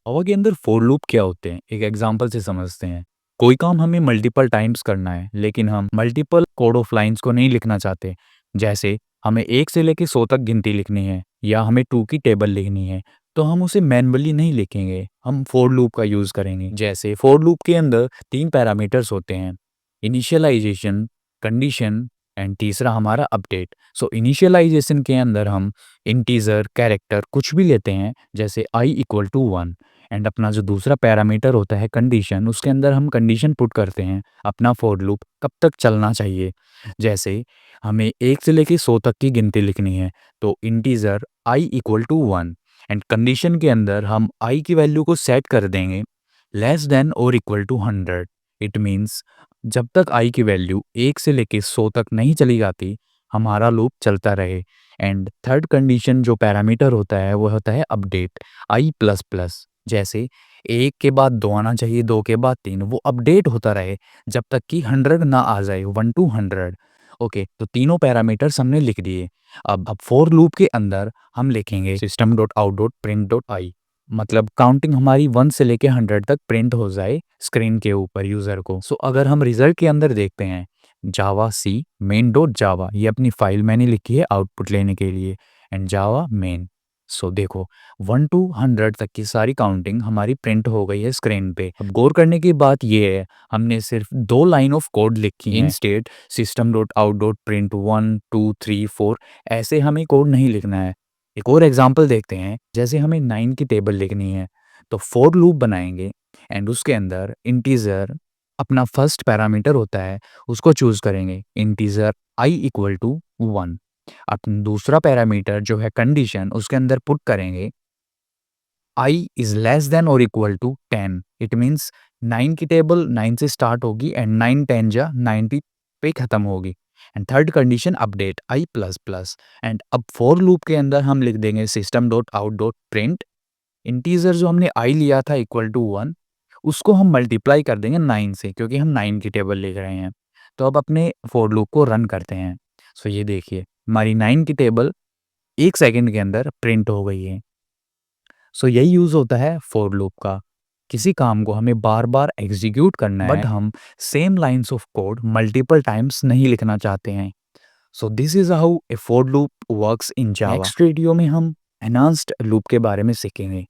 जावा के अंदर for loop क्या होते हैं, एक एग्जांपल से समझते हैं। कोई काम हमें मल्टीपल टाइम्स करना है, लेकिन हम मल्टीपल कोड ऑफ लाइन्स को नहीं लिखना चाहते। जैसे हमें 1 से लेके 100 तक गिनती लिखनी है या हमें 2 की टेबल लिखनी है, तो हम उसे मैन्युअली नहीं लिखेंगे, हम फॉर लूप का यूज़ करेंगे। जैसे फॉर लूप के अंदर 3 पैरामीटर्स होते हैं, इनिशियलाइजेशन, कंडीशन एंड तीसरा हमारा अपडेट। सो इनिशियलाइजेशन के अंदर हम इंटीजर, कैरेक्टर कुछ भी लेते हैं, जैसे i इक्वल टू 1 एंड अपना जो दूसरा पैरामीटर होता है कंडीशन, उसके अंदर हम कंडीशन पुट करते हैं अपना फॉर लूप कब तक चलना चाहिए। जैसे हमें 1 से लेके 100 तक की गिनती लिखनी है, तो integer i equal to 1 and condition के अंदर हम i की वैल्यू को सेट कर देंगे लेस देन और इक्वल टू 100। इट मीन्स जब तक i की वैल्यू 1 से लेके 100 तक नहीं चली जाती, हमारा लूप चलता रहे। एंड थर्ड कंडीशन जो पैरामीटर होता है वो होता है अपडेट, i प्लस प्लस। जैसे 1 के बाद 2 आना चाहिए, 2 के बाद 3, वो अपडेट होता रहे जब तक कि 100 ना आ जाए, 1 टू 100। ओके, तो तीनों पैरामीटर्स हमने लिख दिए। अब फॉर लूप के अंदर हम लिखेंगे system dot out dot print dot I, मतलब काउंटिंग हमारी 1 से लेके 100 तक प्रिंट हो जाए स्क्रीन के ऊपर यूज़र को। सो अगर हम रिजल्ट के अंदर देखते हैं, जावा सी मेन डॉट जावा, ये अपनी फाइल मैंने लिखी है आउटपुट लेने के लिए, एंड जावा मेन। सो देखो 1 टू 100 तक की सारी काउंटिंग हमारी प्रिंट हो गई है स्क्रीन पे। अब गौर करने की बात ये है, हमने सिर्फ 2 लाइन ऑफ कोड लिखी है। Instead system dot out dot print 1 2 3 4 ऐसे हमें कोड नहीं लिखना है। एक और एग्जांपल देखते हैं, जैसे हमें 9 की टेबल लिखनी है, तो फॉर लूप बनाएंगे एंड उसके अंदर इंटीजर अपना फर्स्ट पैरामीटर होता है, उसको चूज करेंगे, इंटीजर i इक्वल टू 1। अपना दूसरा पैरामीटर जो है कंडीशन, उसके अंदर पुट करेंगे i इज लेस देन और इक्वल टू 10। इट मीन्स 9 की टेबल 9 से स्टार्ट होगी एंड 9 10 जा 90 पे खत्म होगी। And third condition update i plus plus. And अब फॉर लूप के अंदर हम लिख देंगे system dot out dot print integer जो हमने i लिया था इक्वल टू 1, उसको हम मल्टीप्लाई कर देंगे 9 से, क्योंकि हम 9 की टेबल लिख रहे हैं। तो अब अपने फॉर लूप को रन करते हैं। सो ये देखिए हमारी 9 की टेबल 1 सेकंड के अंदर प्रिंट हो गई है। सो यही यूज़ होता है फॉर लूप का। किसी काम को हमें बार-बार एग्ज़ीक्यूट करना है, बट हम same lines of code multiple times नहीं लिखना चाहते हैं। So this is how A for loop works in Java. Next video में हम एनहांस्ड लूप के बारे में सीखेंगे।